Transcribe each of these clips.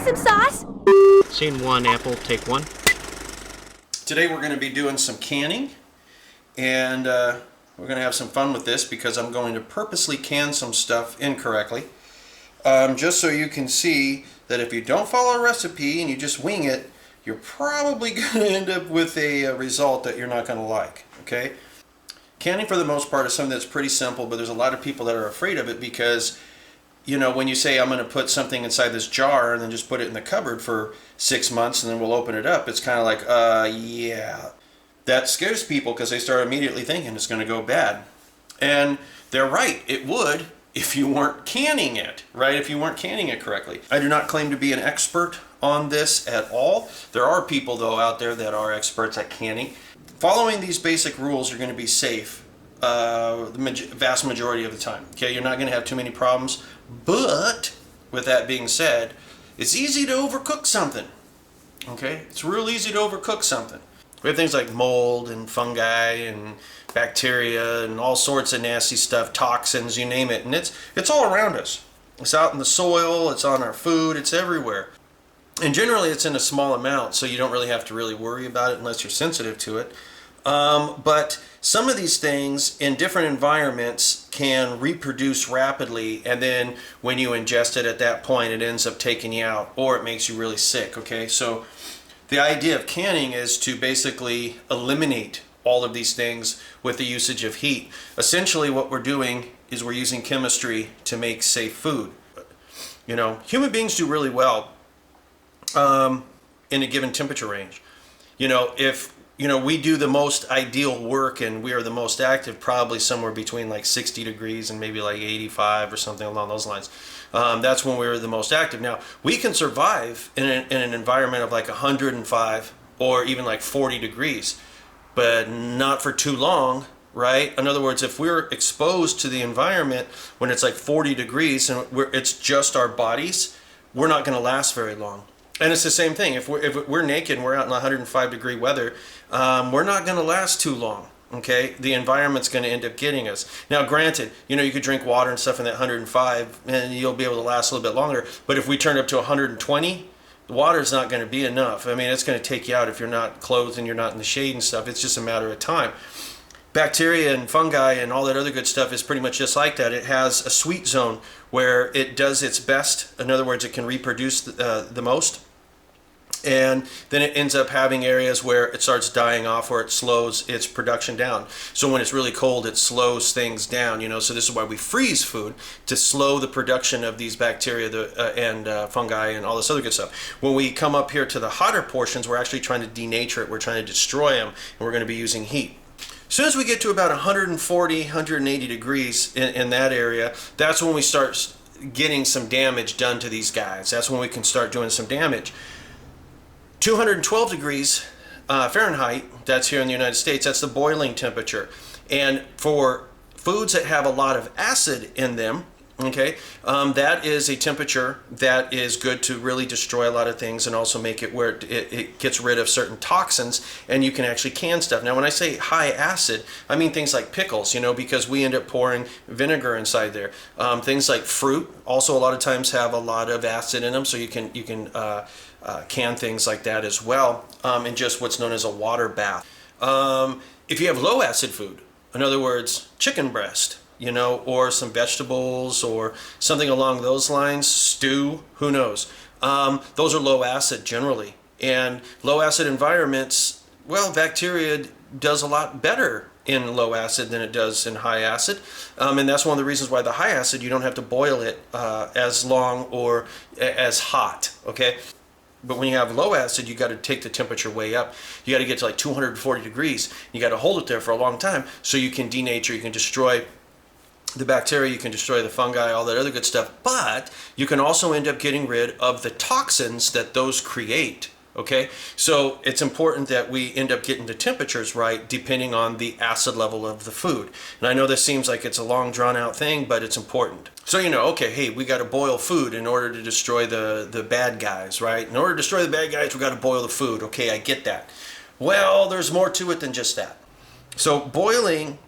want some sauce? Scene 1, Apple, take 1. Today we're going to be doing some canning, and we're going to have some fun with this because I'm going to purposely can some stuff incorrectly, just so you can see that if you don't follow a recipe and you just wing it, you're probably going to end up with a result that you're not going to like. Okay? Canning for the most part is something that's pretty simple, but there's a lot of people that are afraid of it because, you know, when you say I'm going to put something inside this jar and then just put it in the cupboard for 6 months and then we'll open it up, it's kind of like, yeah. That scares people because they start immediately thinking it's going to go bad. And they're right, it would if you weren't canning it, right? If you weren't canning it correctly. I do not claim to be an expert on this at all. There are people, though, out there that are experts at canning. Following these basic rules, you're going to be safe the vast majority of the time. Okay, you're not going to have too many problems. But with that being said, it's easy to overcook something. Okay, it's real easy to overcook something. We have things like mold and fungi and bacteria and all sorts of nasty stuff, toxins, you name it, and it's all around us. It's out in the soil, it's on our food, it's everywhere. And generally it's in a small amount, so you don't really have to really worry about it unless you're sensitive to it. But some of these things in different environments can reproduce rapidly, and then when you ingest it at that point, it ends up taking you out, or it makes you really sick, okay? So the idea of canning is to basically eliminate all of these things with the usage of heat. Essentially what we're doing is we're using chemistry to make safe food. You know, human beings do really well in a given temperature range. You know, if we do the most ideal work and we are the most active probably somewhere between like 60 degrees and maybe like 85 or something along those lines. That's when we're the most active. Now, we can survive in an environment of like 105 or even like 40 degrees, but not for too long, right? In other words, if we're exposed to the environment when it's like 40 degrees and it's just our bodies, we're not going to last very long. And it's the same thing. If we're naked and we're out in 105 degree weather, we're not going to last too long. Okay, the environment's going to end up getting us. Now, granted, you could drink water and stuff in that 105, and you'll be able to last a little bit longer. But if we turn up to 120, the water's not going to be enough. I mean, it's going to take you out if you're not clothed and you're not in the shade and stuff. It's just a matter of time. Bacteria and fungi and all that other good stuff is pretty much just like that. It has a sweet zone where it does its best. In other words, it can reproduce the most. And then it ends up having areas where it starts dying off, or it slows its production down. So when it's really cold, it slows things down, so this is why we freeze food, to slow the production of these bacteria and fungi and all this other good stuff. When we come up here to the hotter portions, we're actually trying to denature it, we're trying to destroy them, and we're going to be using heat. As soon as we get to about 140, 180 degrees in that area, that's when we start getting some damage done to these guys. That's when we can start doing some damage. 212 degrees Fahrenheit, that's here in the United States, that's the boiling temperature. And for foods that have a lot of acid in them, okay, that is a temperature that is good to really destroy a lot of things and also make it where it gets rid of certain toxins, and you can actually can stuff. Now, when I say high acid, I mean things like pickles, because we end up pouring vinegar inside there. Things like fruit also a lot of times have a lot of acid in them, so you can can things like that as well in just what's known as a water bath. If you have low acid food, in other words, chicken breast, or some vegetables or something along those lines, stew, who knows. Those are low acid generally. And low acid environments, well, bacteria does a lot better in low acid than it does in high acid. And that's one of the reasons why the high acid, you don't have to boil it as long or as hot, okay? But when you have low acid, you got to take the temperature way up. You got to get to like 240 degrees. You got to hold it there for a long time so you can denature, you can destroy the bacteria, you can destroy the fungi, all that other good stuff. But you can also end up getting rid of the toxins that those create. Okay, so it's important that we end up getting the temperatures right depending on the acid level of the food. And I know this seems like it's a long drawn out thing, but it's important. So okay, hey, we got to boil food in order to destroy the bad guys, right? In order to destroy the bad guys, we got to boil the food. Okay, I get that. Well, there's more to it than just that. So boiling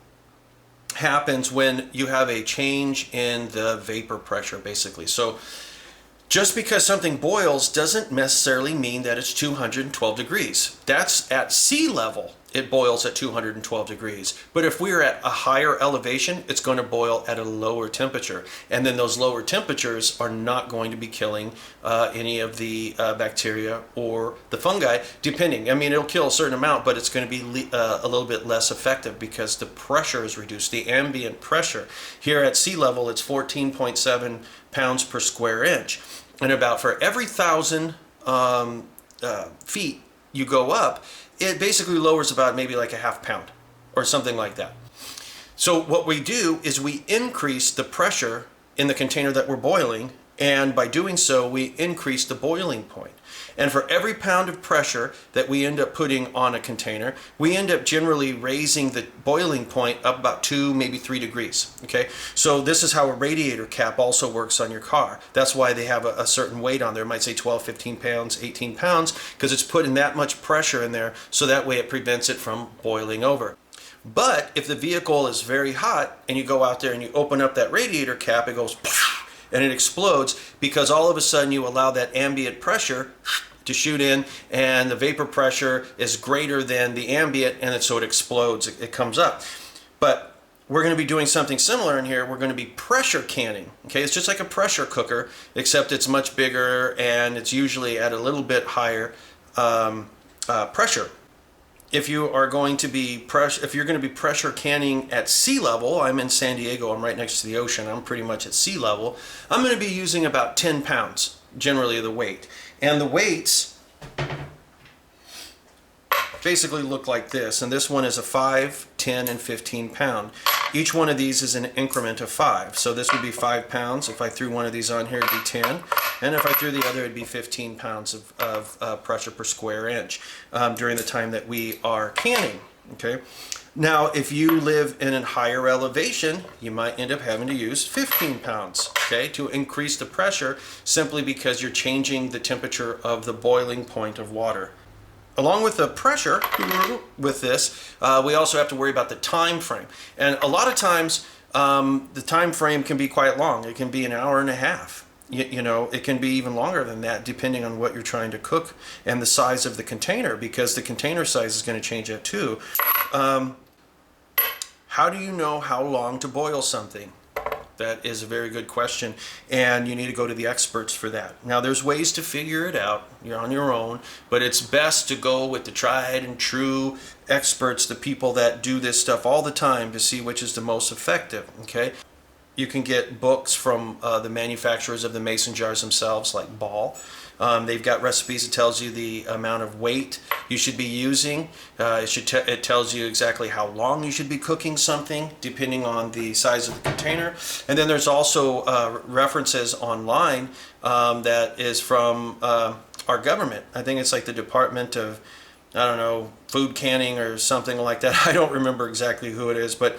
happens when you have a change in the vapor pressure, basically. So Just because something boils doesn't necessarily mean that it's 212 degrees. That's at sea level, it boils at 212 degrees. But if we're at a higher elevation, it's going to boil at a lower temperature. And then those lower temperatures are not going to be killing any of the bacteria or the fungi, depending. I mean, it'll kill a certain amount, but it's going to be a little bit less effective because the pressure is reduced. The ambient pressure here at sea level, it's 14.7 pounds per square inch. And about for every 1,000 feet you go up, it basically lowers about maybe like a half pound or something like that. So what we do is we increase the pressure in the container that we're boiling, and by doing so we increase the boiling point. And for every pound of pressure that we end up putting on a container, we end up generally raising the boiling point up about 2, maybe 3 degrees. Okay, so this is how a radiator cap also works on your car. That's why they have a certain weight on there. It might say 12, 15 pounds, 18 pounds, because it's putting that much pressure in there, so that way it prevents it from boiling over. But if the vehicle is very hot and you go out there and you open up that radiator cap, it goes and it explodes, because all of a sudden you allow that ambient pressure to shoot in, and the vapor pressure is greater than the ambient, and so it explodes, it comes up. But we're going to be doing something similar in here. We're going to be pressure canning. Okay, it's just like a pressure cooker, except it's much bigger and it's usually at a little bit higher pressure. If you are going to be pressure canning at sea level, I'm in San Diego, I'm right next to the ocean, I'm pretty much at sea level, I'm going to be using about 10 pounds, generally the weight. And the weights basically look like this, and this one is a 5, 10, and 15 pound. Each one of these is an increment of 5. So this would be 5 pounds. If I threw one of these on here, it'd be 10. And if I threw the other, it'd be 15 pounds of pressure per square inch during the time that we are canning. Okay. Now, if you live in a higher elevation, you might end up having to use 15 pounds, okay, to increase the pressure, simply because you're changing the temperature of the boiling point of water. Along with the pressure, with this, we also have to worry about the time frame. And a lot of times, the time frame can be quite long. It can be an hour and a half. You know, it can be even longer than that, depending on what you're trying to cook and the size of the container, because the container size is going to change that too. How do you know how long to boil something? That is a very good question, and you need to go to the experts for that. Now, there's ways to figure it out. You're on your own, but it's best to go with the tried and true experts, the people that do this stuff all the time, to see which is the most effective, okay? You can get books from the manufacturers of the mason jars themselves, like Ball. They've got recipes that tells you the amount of weight you should be using. It tells you exactly how long you should be cooking something, depending on the size of the container. And then there's also references online that is from our government. I think it's like the Department of, I don't know, Food Canning or something like that. I don't remember exactly who it is, but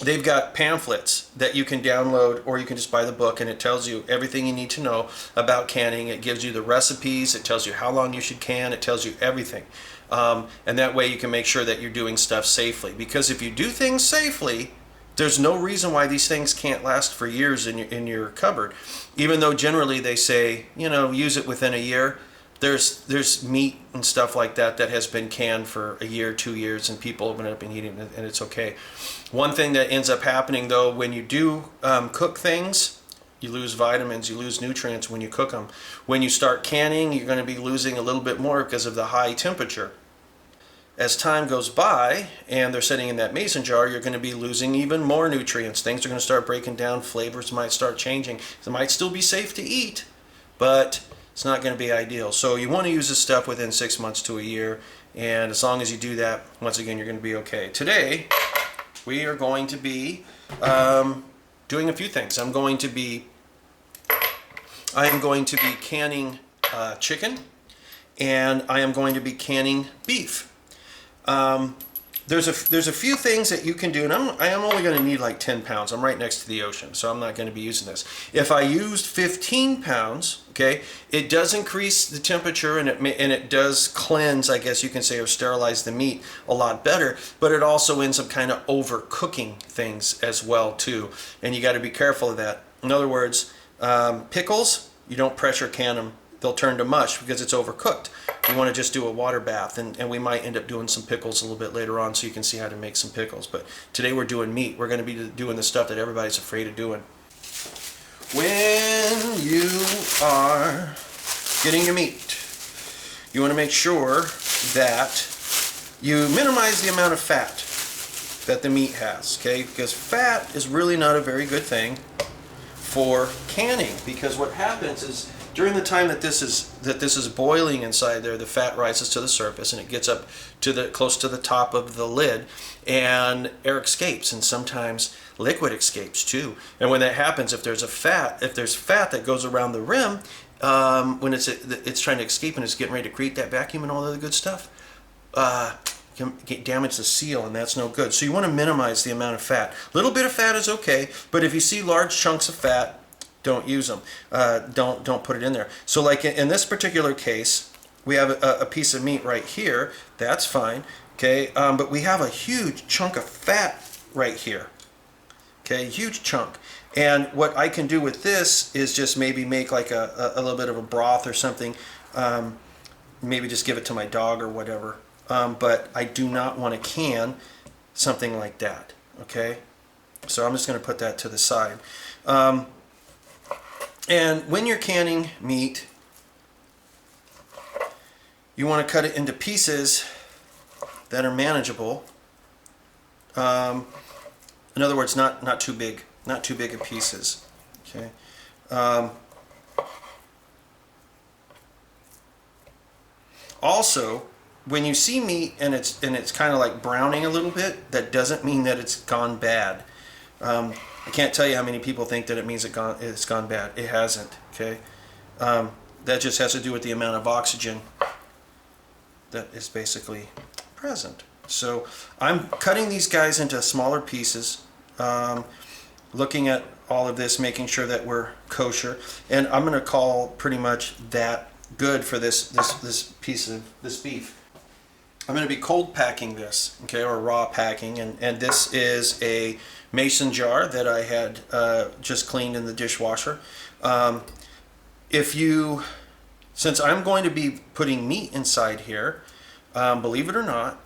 they've got pamphlets that you can download, or you can just buy the book, and it tells you everything you need to know about canning. It gives you the recipes, it tells you how long you should can, it tells you everything. And that way you can make sure that you're doing stuff safely. Because if you do things safely, there's no reason why these things can't last for years in your cupboard. Even though generally they say, you know, use it within a year. There's meat and stuff like that that has been canned for a year, 2 years, and people have been eating it, and it's okay. One thing that ends up happening, though, when you do cook things, you lose vitamins, you lose nutrients when you cook them. When you start canning, you're going to be losing a little bit more because of the high temperature. As time goes by and they're sitting in that mason jar, you're going to be losing even more nutrients. Things are going to start breaking down, flavors might start changing. It might still be safe to eat, but it's not going to be ideal. So you want to use this stuff within 6 months to a year, and as long as you do that, once again, you're going to be okay. Today, we are going to be doing a few things. I am going to be canning chicken, and I am going to be canning beef. There's a few things that you can do, and I am only going to need like 10 pounds. I'm right next to the ocean, so I'm not going to be using this. If I used 15 pounds, okay, it does increase the temperature, and it does cleanse, I guess you can say, or sterilize the meat a lot better, but it also ends up kind of overcooking things as well too, and you got to be careful of that. In other words, Pickles, you don't pressure can them. They'll turn to mush because it's overcooked. You want to just do a water bath, and we might end up doing some pickles a little bit later on so you can see how to make some pickles. But today we're doing meat. We're going to be doing the stuff that everybody's afraid of doing. When you are getting your meat, you want to make sure that you minimize the amount of fat that the meat has, okay? Because fat is really not a very good thing for canning, because what happens is during the time that this is boiling inside there, the fat rises to the surface and it gets up to the close to the top of the lid, and air escapes, and sometimes liquid escapes too. And when that happens, if there's fat that goes around the rim, when it's trying to escape and it's getting ready to create that vacuum and all the other good stuff, can damage the seal, and that's no good. So you want to minimize the amount of fat. A little bit of fat is okay, but if you see large chunks of fat, don't use them. Don't put it in there. So like in this particular case, we have a piece of meat right here. That's fine, okay? But we have a huge chunk of fat right here, okay? Huge chunk. And what I can do with this is just maybe make like a little bit of a broth or something. Maybe just give it to my dog or whatever. But I do not want to can something like that, okay? So I'm just going to put that to the side. And when you're canning meat, you want to cut it into pieces that are manageable. In other words, not too big of pieces, okay? Also, when you see meat and it's kind of like browning a little bit, that doesn't mean that it's gone bad. I can't tell you how many people think that it means it's gone bad. It hasn't, okay? That just has to do with the amount of oxygen that is basically present. So I'm cutting these guys into smaller pieces, looking at all of this, making sure that we're kosher, and I'm going to call pretty much that good for this piece of this beef. I'm going to be cold packing this, okay, or raw packing, and this is a mason jar that I had just cleaned in the dishwasher. Since I'm going to be putting meat inside here, believe it or not,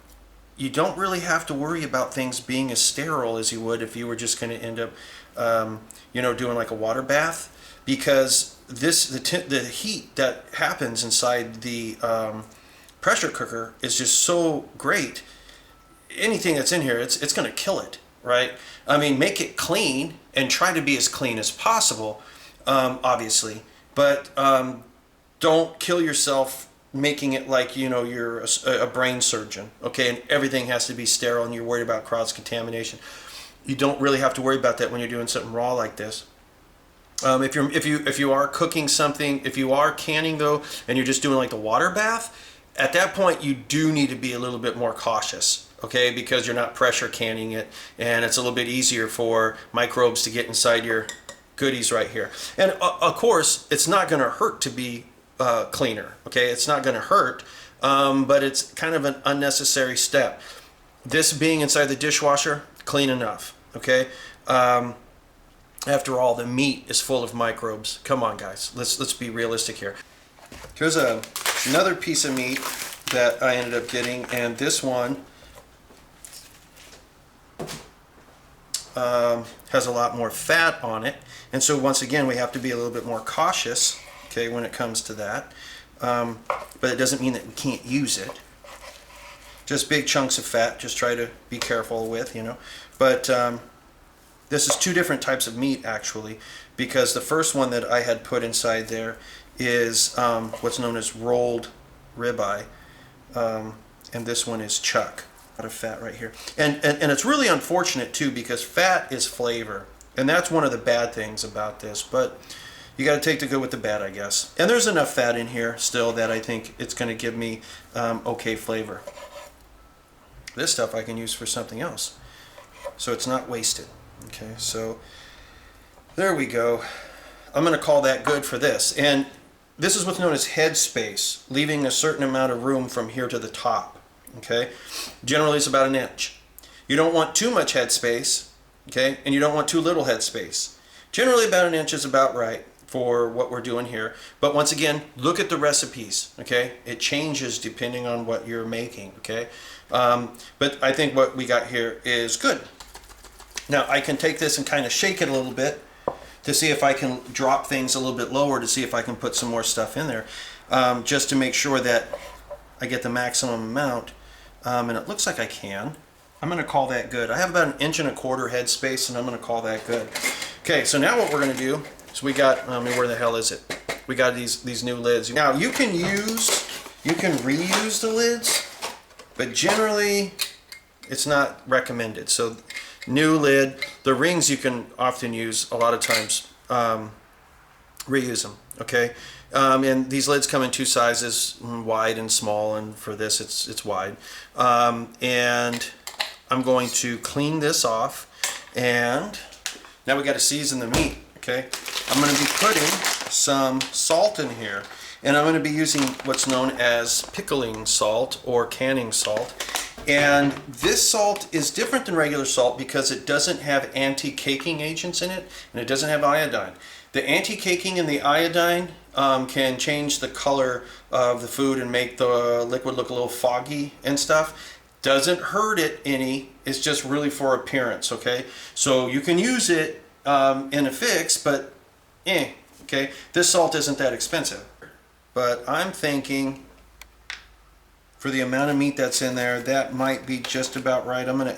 you don't really have to worry about things being as sterile as you would if you were just going to end up, doing like a water bath, because the heat that happens inside the pressure cooker is just so great. Anything that's in here, it's going to kill it, right? I mean, make it clean and try to be as clean as possible, obviously, but don't kill yourself making it like, you're a brain surgeon, okay, and everything has to be sterile and you're worried about cross-contamination. You don't really have to worry about that when you're doing something raw like this. If you are cooking something, if you are canning though, and you're just doing like the water bath, at that point you do need to be a little bit more cautious, okay, because you're not pressure canning it, and it's a little bit easier for microbes to get inside your goodies right here. And of course, it's not going to hurt to be cleaner, okay? It's not going to hurt, but it's kind of an unnecessary step. This being inside the dishwasher, clean enough, okay? After all, the meat is full of microbes. Come on, guys, let's be realistic here. Here's another piece of meat that I ended up getting, and this one has a lot more fat on it, and so once again we have to be a little bit more cautious, okay, when it comes to that, but it doesn't mean that we can't use it. Just big chunks of fat, just try to be careful with, but this is two different types of meat actually, because the first one that I had put inside there is what's known as rolled ribeye, and this one is chuck. A lot of fat right here, and it's really unfortunate too, because fat is flavor, and that's one of the bad things about this, but you got to take the good with the bad, I guess. And there's enough fat in here still that I think it's going to give me okay flavor. This stuff I can use for something else, so it's not wasted. Okay, so there we go. I'm going to call that good for this, and this is what's known as head space, leaving a certain amount of room from here to the top. Okay, generally it's about 1 inch. You don't want too much head space, okay, and you don't want too little head space. Generally about 1 inch is about right for what we're doing here. But once again, look at the recipes, okay? It changes depending on what you're making, okay? But I think what we got here is good. Now I can take this and kind of shake it a little bit to see if I can drop things a little bit lower, to see if I can put some more stuff in there, just to make sure that I get the maximum amount. And it looks like I can. I'm going to call that good. I have about 1.25 inches head space, and I'm going to call that good. Okay, so now what we're going to do is we got, where the hell is it? We got these new lids. Now you can reuse the lids, but generally it's not recommended. So new lid, the rings you can often use a lot of times, reuse them, okay? And these lids come in 2 sizes, wide and small, and for this it's wide. And I'm going to clean this off, and now we got to season the meat, okay? I'm going to be putting some salt in here, and I'm going to be using what's known as pickling salt or canning salt. And this salt is different than regular salt because it doesn't have anti-caking agents in it, and it doesn't have iodine. The anti-caking and the iodine can change the color of the food and make the liquid look a little foggy and stuff. Doesn't hurt it any, it's just really for appearance, okay? So you can use it in a fix, but okay? This salt isn't that expensive. But I'm thinking, for the amount of meat that's in there, that might be just about right. I'm gonna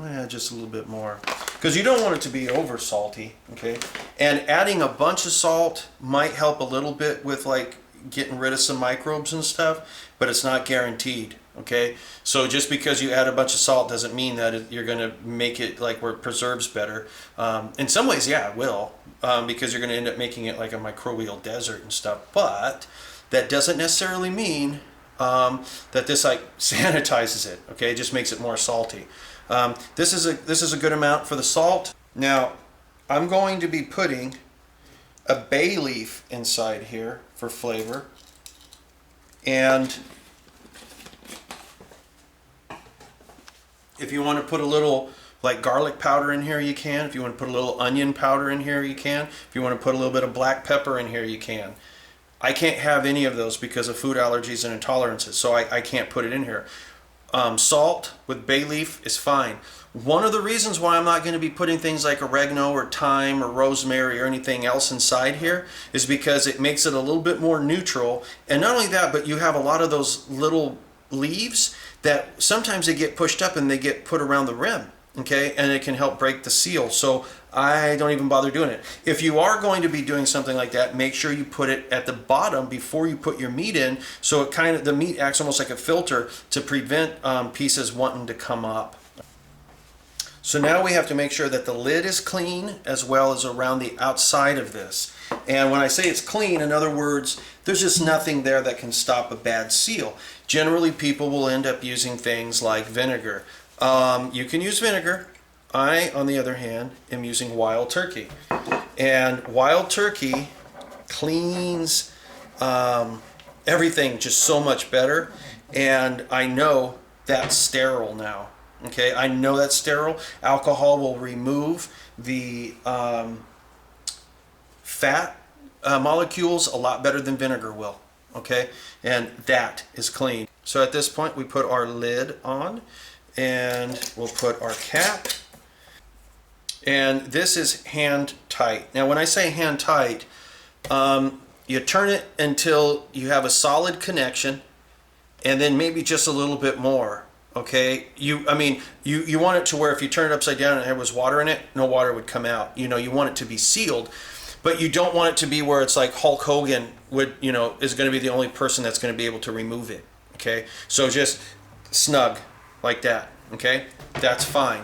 add just a little bit more, because you don't want it to be over salty, okay? And adding a bunch of salt might help a little bit with like getting rid of some microbes and stuff, but it's not guaranteed, okay? So just because you add a bunch of salt doesn't mean that you're gonna make it like where it preserves better. In some ways, yeah, it will, because you're gonna end up making it like a microbial desert and stuff, but that doesn't necessarily mean that this like sanitizes it, okay? It just makes it more salty. This is a good amount for the salt. Now, I'm going to be putting a bay leaf inside here for flavor. And if you want to put a little like garlic powder in here, you can. If you want to put a little onion powder in here, you can. If you want to put a little bit of black pepper in here, you can. I can't have any of those because of food allergies and intolerances, so I can't put it in here. Salt with bay leaf is fine. One of the reasons why I'm not going to be putting things like oregano or thyme or rosemary or anything else inside here is because it makes it a little bit more neutral. And not only that, but you have a lot of those little leaves that sometimes they get pushed up and they get put around the rim, okay? And it can help break the seal. So I don't even bother doing it. If you are going to be doing something like that, make sure you put it at the bottom before you put your meat in, so it the meat acts almost like a filter to prevent pieces wanting to come up. So now we have to make sure that the lid is clean as well as around the outside of this. And when I say it's clean, in other words, there's just nothing there that can stop a bad seal. Generally, people will end up using things like vinegar. You can use vinegar. I, on the other hand, am using wild turkey. And wild turkey cleans everything just so much better. And I know that's sterile now. Okay, I know that's sterile. Alcohol will remove the fat molecules a lot better than vinegar will. Okay, and that is clean. So at this point, we put our lid on, and we'll put our cap. And this is hand tight. Now, when I say hand tight, you turn it until you have a solid connection, and then maybe just a little bit more. Okay, you want it to where if you turn it upside down and there was water in it, no water would come out. You want it to be sealed, but you don't want it to be where it's like Hulk Hogan is going to be the only person that's going to be able to remove it. Okay, so just snug like that. Okay, that's fine.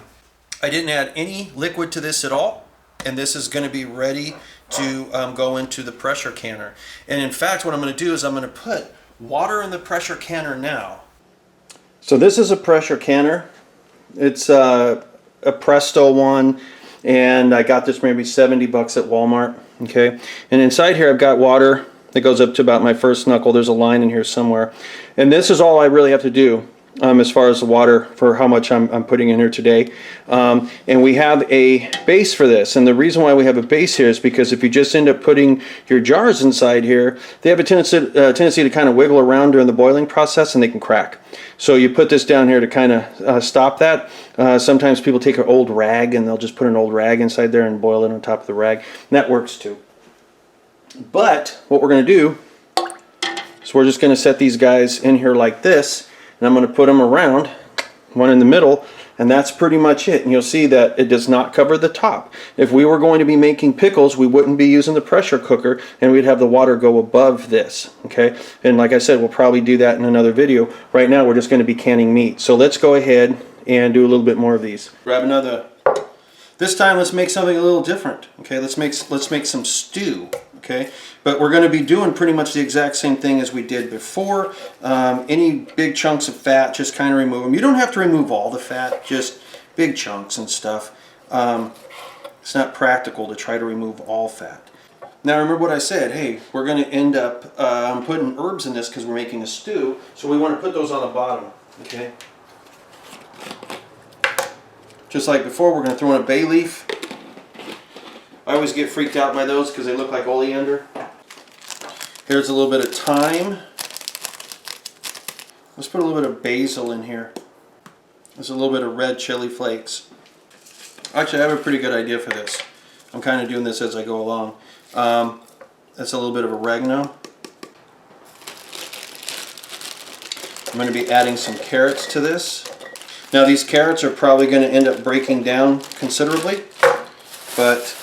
I didn't add any liquid to this at all, and this is going to be ready to go into the pressure canner. And in fact, what I'm going to do is I'm going to put water in the pressure canner now. So this is a pressure canner. It's a Presto one, and I got this maybe 70 bucks at Walmart. Okay, and inside here I've got water that goes up to about my first knuckle. There's a line in here somewhere, and this is all I really have to do as far as the water for how much I'm putting in here today. And we have a base for this. And the reason why we have a base here is because if you just end up putting your jars inside here, they have a tendency to kind of wiggle around during the boiling process and they can crack. So you put this down here to kind of stop that. Sometimes people take an old rag and they'll just put an old rag inside there and boil it on top of the rag. And that works too. But what we're going to do is we're just going to set these guys in here like this. And I'm going to put them around, one in the middle, and that's pretty much it. And you'll see that it does not cover the top. If we were going to be making pickles, we wouldn't be using the pressure cooker, and we'd have the water go above this, okay? And like I said, we'll probably do that in another video. Right now, we're just going to be canning meat. So let's go ahead and do a little bit more of these. Grab another. This time, let's make something a little different, okay? Let's make some stew, okay? But we're going to be doing pretty much the exact same thing as we did before. Any big chunks of fat, just kind of remove them. You don't have to remove all the fat, just big chunks and stuff. It's not practical to try to remove all fat. Now remember what I said, hey, we're going to end up putting herbs in this because we're making a stew, so we want to put those on the bottom, okay? Just like before, we're going to throw in a bay leaf. I always get freaked out by those because they look like oleander. Here's a little bit of thyme. Let's put a little bit of basil in here. There's a little bit of red chili flakes. Actually, I have a pretty good idea for this. I'm kind of doing this as I go along. That's a little bit of oregano. I'm going to be adding some carrots to this. Now these carrots are probably going to end up breaking down considerably, but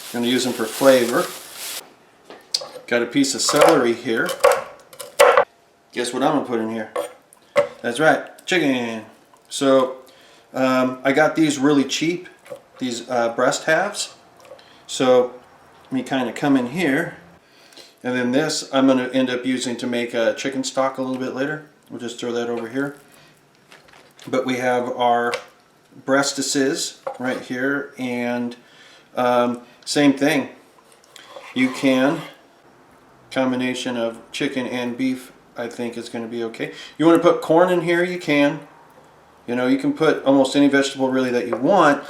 I'm going to use them for flavor. Got a piece of celery here. Guess what I'm going to put in here? That's right, chicken. So I got these really cheap, these breast halves. So let me kind of come in here. And then this I'm going to end up using to make a chicken stock a little bit later. We'll just throw that over here. But we have our breastises right here, and same thing. You can, combination of chicken and beef, I think is going to be okay. You want to put corn in here, you can. You know, you can put almost any vegetable really that you want,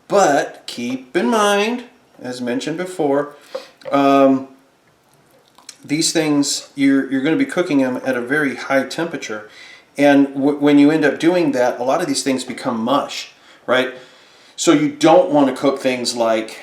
but keep in mind, as mentioned before, these things, you're going to be cooking them at a very high temperature. And when you end up doing that, a lot of these things become mush, right? So you don't want to cook things like,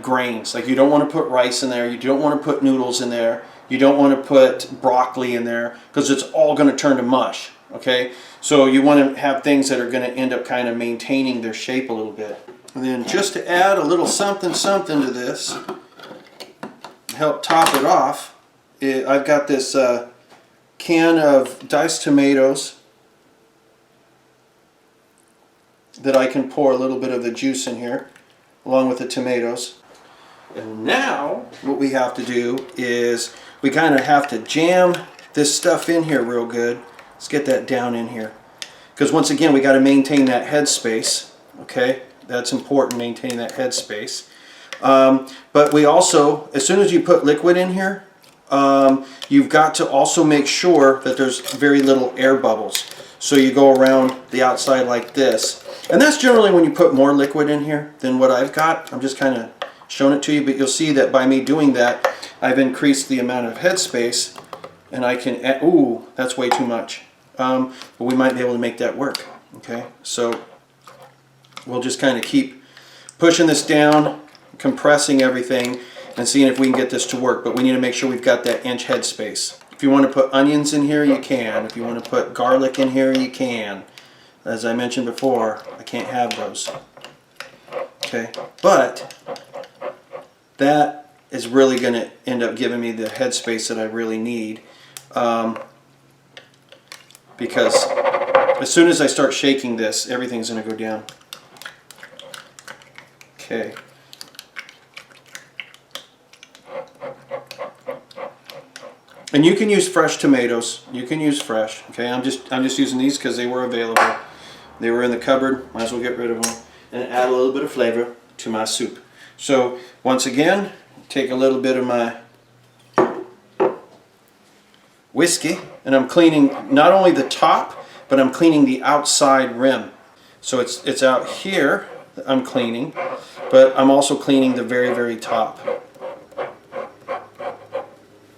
grains. Like you don't want to put rice in there. You don't want to put noodles in there. You don't want to put broccoli in there because it's all going to turn to mush, okay? So you want to have things that are going to end up kind of maintaining their shape a little bit. And then just to add a little something to this, help top it off, I've got this can of diced tomatoes that I can pour a little bit of the juice in here along with the tomatoes. And now what we have to do is we kind of have to jam this stuff in here real good. Let's get that down in here, because once again we got to maintain that head space, okay? That's important, maintaining that head space. But we also, as soon as you put liquid in here, you've got to also make sure that there's very little air bubbles. So you go around the outside like this. And that's generally when you put more liquid in here than what I've got. I'm just kind of showing it to you, but you'll see that by me doing that, I've increased the amount of head space, and I can add, ooh, that's way too much. But we might be able to make that work, okay? So we'll just kind of keep pushing this down, compressing everything, and seeing if we can get this to work. But we need to make sure we've got that inch head space. If you want to put onions in here, you can. If you want to put garlic in here, you can. As I mentioned before, I can't have those. Okay, but that is really going to end up giving me the head space that I really need, because as soon as I start shaking this, everything's going to go down. Okay. And you can use fresh tomatoes. You can use fresh. Okay, I'm just using these because they were available. They were in the cupboard. Might as well get rid of them and add a little bit of flavor to my soup. So once again, take a little bit of my whiskey, and I'm cleaning not only the top, but I'm cleaning the outside rim. So it's out here that I'm cleaning, but I'm also cleaning the very, very top.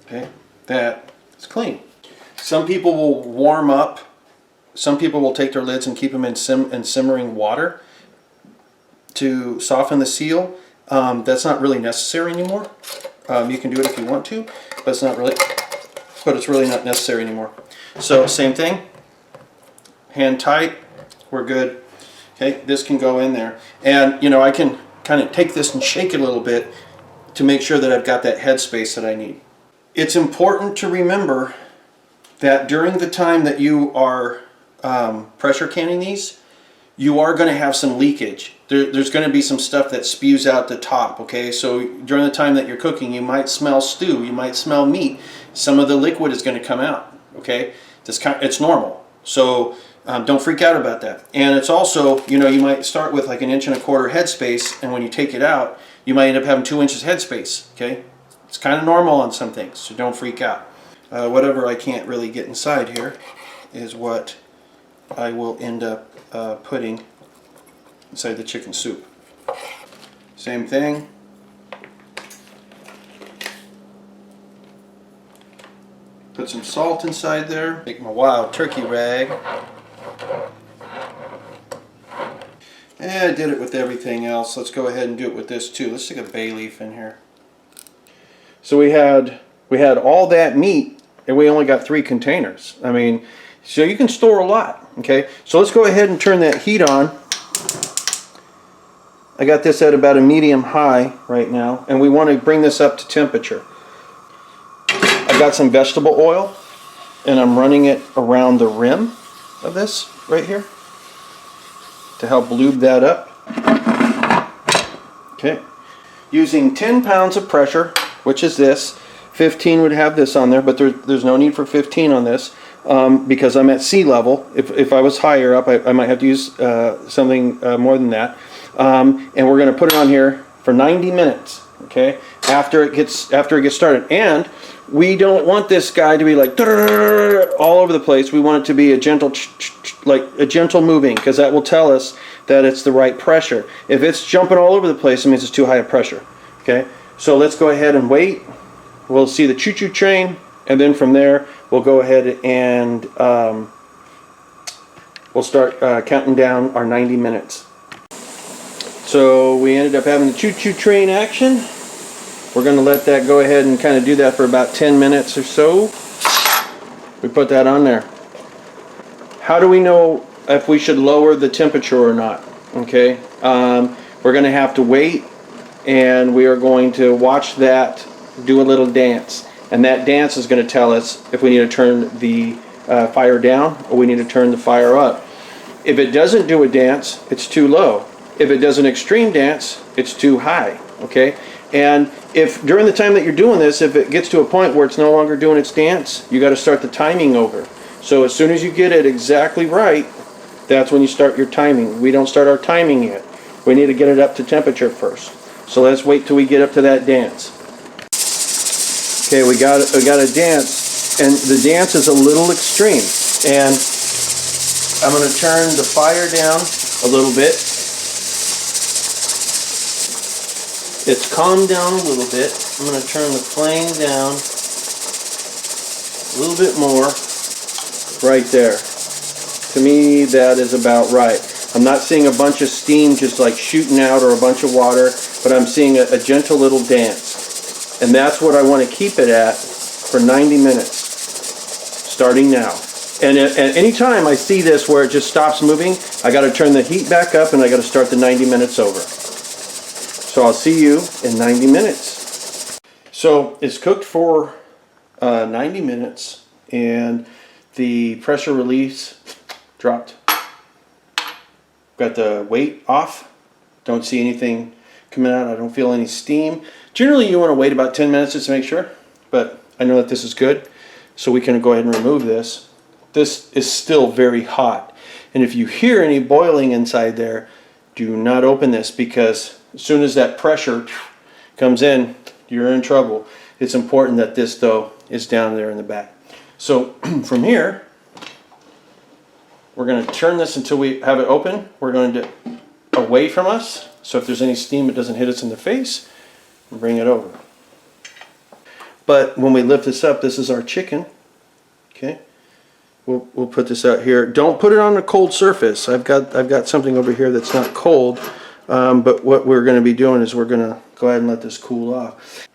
Okay, that is clean. Some people will warm up. Some people will take their lids and keep them in simmering water to soften the seal. That's not really necessary anymore. You can do it if you want to, but it's really not necessary anymore. So same thing, hand tight, we're good. Okay, this can go in there, and you know, I can kind of take this and shake it a little bit to make sure that I've got that headspace that I need. It's important to remember that during the time that you are pressure canning these, you are going to have some leakage. There's going to be some stuff that spews out the top, okay? So during the time that you're cooking, you might smell stew, you might smell meat. Some of the liquid is going to come out, okay? It's normal. So don't freak out about that. And it's also, you know, you might start with like 1.25 inch headspace, and when you take it out, you might end up having 2 inches headspace, okay? It's kind of normal on some things, so don't freak out. Whatever I can't really get inside here is what I will end up putting inside the chicken soup. Same thing. Put some salt inside there. Take my wild turkey rag. And I did it with everything else. Let's go ahead and do it with this too. Let's stick a bay leaf in here. So we had all that meat, and we only got 3 containers. I mean, so you can store a lot, okay? So let's go ahead and turn that heat on. I got this at about a medium high right now, and we want to bring this up to temperature. I've got some vegetable oil, and I'm running it around the rim of this right here to help lube that up. Okay. Using 10 pounds of pressure, which is this. 15 would have this on there, but there's no need for 15 on this because I'm at sea level. If I was higher up, I might have to use something more than that. And we're going to put it on here for 90 minutes, okay, after it gets started. And we don't want this guy to be like all over the place. We want it to be a gentle, like a gentle moving, because that will tell us that it's the right pressure. If it's jumping all over the place, it means it's too high a pressure. Okay, so let's go ahead and wait. We'll see the choo-choo train, and then from there we'll go ahead and we'll start counting down our 90 minutes. So we ended up having the choo-choo train action. We're going to let that go ahead and kind of do that for about 10 minutes or so. We put that on there. How do we know if we should lower the temperature or not? Okay, we're going to have to wait, and we are going to watch that do a little dance. And that dance is going to tell us if we need to turn the fire down or we need to turn the fire up. If it doesn't do a dance, it's too low. If it does an extreme dance, it's too high, okay? And if during the time that you're doing this, if it gets to a point where it's no longer doing its dance, you got to start the timing over. So as soon as you get it exactly right, that's when you start your timing. We don't start our timing yet. We need to get it up to temperature first. So let's wait till we get up to that dance. Okay, we got a dance, and the dance is a little extreme. And I'm going to turn the fire down a little bit. It's calmed down a little bit. I'm going to turn the flame down a little bit more right there. To me, that is about right. I'm not seeing a bunch of steam just like shooting out or a bunch of water, but I'm seeing a gentle little dance. And that's what I want to keep it at for 90 minutes, starting now. And at any time I see this where it just stops moving, I got to turn the heat back up and I got to start the 90 minutes over. So I'll see you in 90 minutes. So it's cooked for 90 minutes, and the pressure release dropped. Got the weight off. Don't see anything coming out. I don't feel any steam. Generally you want to wait about 10 minutes just to make sure, but I know that this is good, so we can go ahead and remove this. This is still very hot, and if you hear any boiling inside there, do not open this, because as soon as that pressure comes in, you're in trouble. It's important that this, though, is down there in the back. So from here, we're going to turn this until we have it open. We're going to away from us, so if there's any steam, it doesn't hit us in the face, and bring it over. But when we lift this up, this is our chicken. Okay, we'll put this out here. Don't put it on a cold surface. I've got something over here that's not cold, but what we're going to be doing is we're going to go ahead and let this cool off.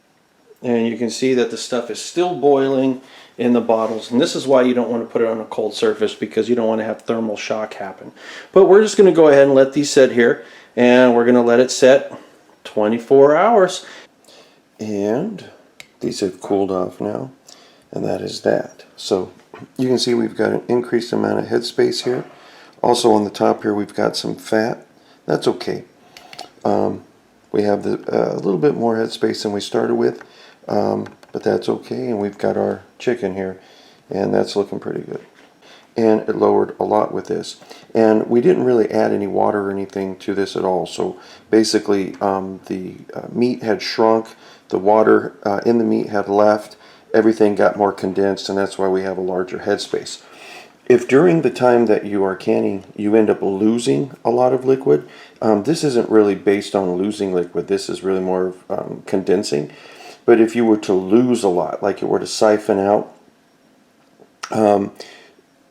And you can see that the stuff is still boiling in the bottles, and this is why you don't want to put it on a cold surface, because you don't want to have thermal shock happen. But we're just going to go ahead and let these sit here, and we're going to let it set 24 hours. And these have cooled off now, and that is that. So you can see we've got an increased amount of headspace here. Also on the top here we've got some fat. That's okay. We have a little bit more headspace than we started with, but that's okay. And we've got our chicken here, and that's looking pretty good. And it lowered a lot with this. And we didn't really add any water or anything to this at all. So basically the meat had shrunk, the water in the meat had left, everything got more condensed, and that's why we have a larger headspace. If during the time that you are canning you end up losing a lot of liquid, this isn't really based on losing liquid. This is really more of condensing. But if you were to lose a lot, like it were to siphon out,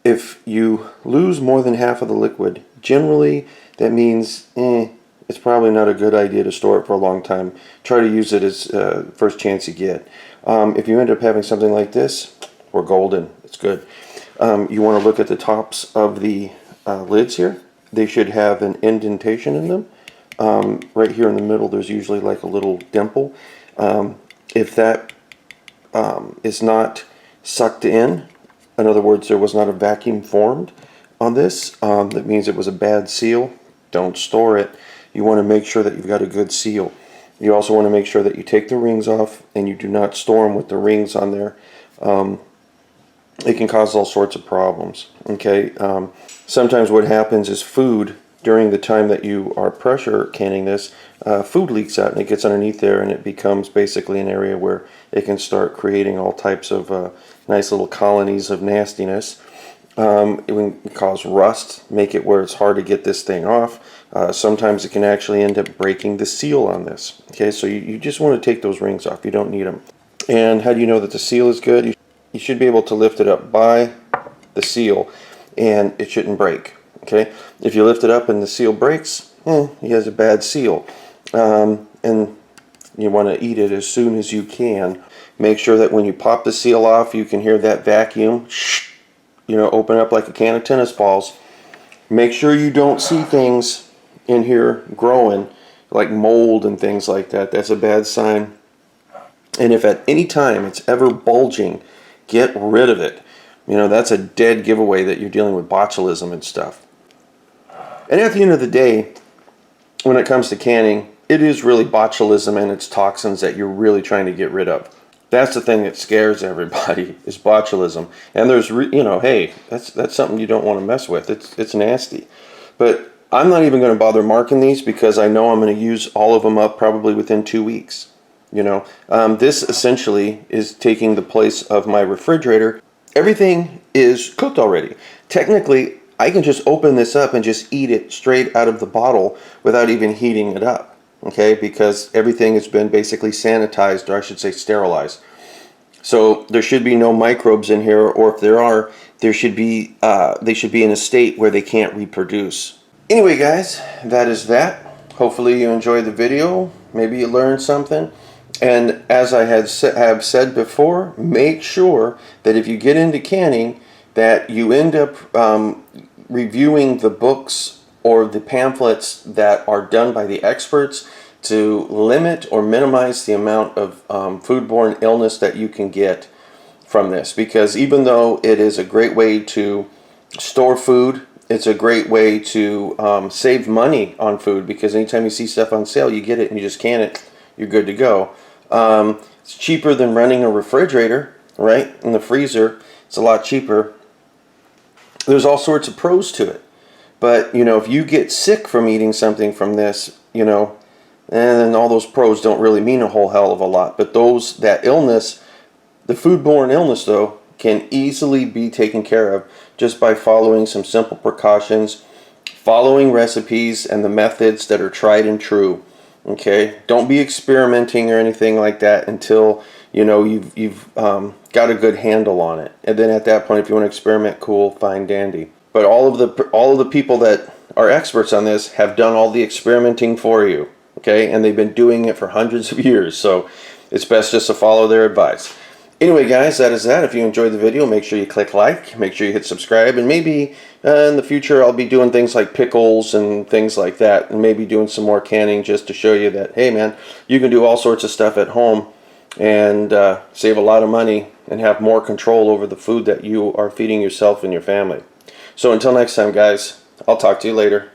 if you lose more than half of the liquid, generally that means it's probably not a good idea to store it for a long time. Try to use it as first chance you get. If you end up having something like this, we're golden. It's good. You want to look at the tops of the lids here. They should have an indentation in them. Right here in the middle there's usually like a little dimple. If that is not sucked in other words, there was not a vacuum formed on this, that means it was a bad seal. Don't store it. You want to make sure that you've got a good seal. You also want to make sure that you take the rings off and you do not store them with the rings on there. It can cause all sorts of problems. Okay. Sometimes what happens is food, during the time that you are pressure canning this, food leaks out and it gets underneath there, and it becomes basically an area where it can start creating all types of nice little colonies of nastiness. It can cause rust, make it where it's hard to get this thing off. Sometimes it can actually end up breaking the seal on this. Okay, so you just want to take those rings off. You don't need them. And how do you know that the seal is good? You should be able to lift it up by the seal and it shouldn't break. Okay, if you lift it up and the seal breaks, he has a bad seal. And you want to eat it as soon as you can. Make sure that when you pop the seal off, you can hear that vacuum, open up like a can of tennis balls. Make sure you don't see things in here growing, like mold and things like that. That's a bad sign. And if at any time it's ever bulging, get rid of it. That's a dead giveaway that you're dealing with botulism and stuff. And at the end of the day, when it comes to canning, it is really botulism and its toxins that you're really trying to get rid of. That's the thing that scares everybody, is botulism. And there's, hey, that's something you don't want to mess with. It's nasty. But I'm not even going to bother marking these because I know I'm going to use all of them up probably within 2 weeks. This essentially is taking the place of my refrigerator. Everything is cooked already. Technically, I can just open this up and just eat it straight out of the bottle without even heating it up. Okay, because everything has been basically sanitized, or I should say sterilized. So there should be no microbes in here, or if there are, they should be in a state where they can't reproduce. Anyway, guys, that is that. Hopefully you enjoyed the video. Maybe you learned something. And as I have said before, make sure that if you get into canning, that you end up reviewing the books or the pamphlets that are done by the experts to limit or minimize the amount of foodborne illness that you can get from this. Because even though it is a great way to store food, it's a great way to save money on food, because anytime you see stuff on sale, you get it and you just can it, you're good to go. It's cheaper than running a refrigerator, right? In the freezer, it's a lot cheaper. There's all sorts of pros to it. But, if you get sick from eating something from this, and all those pros don't really mean a whole hell of a lot. But that illness, the foodborne illness, though, can easily be taken care of just by following some simple precautions, following recipes and the methods that are tried and true. Okay, don't be experimenting or anything like that until you know you've got a good handle on it. And then at that point, if you want to experiment, cool, fine, dandy. But all of the people that are experts on this have done all the experimenting for you. Okay, and they've been doing it for hundreds of years, so it's best just to follow their advice. Anyway, guys, that is that. If you enjoyed the video, make sure you click like, make sure you hit subscribe, and maybe in the future I'll be doing things like pickles and things like that, and maybe doing some more canning just to show you that, hey man, you can do all sorts of stuff at home and save a lot of money and have more control over the food that you are feeding yourself and your family. So until next time, guys, I'll talk to you later.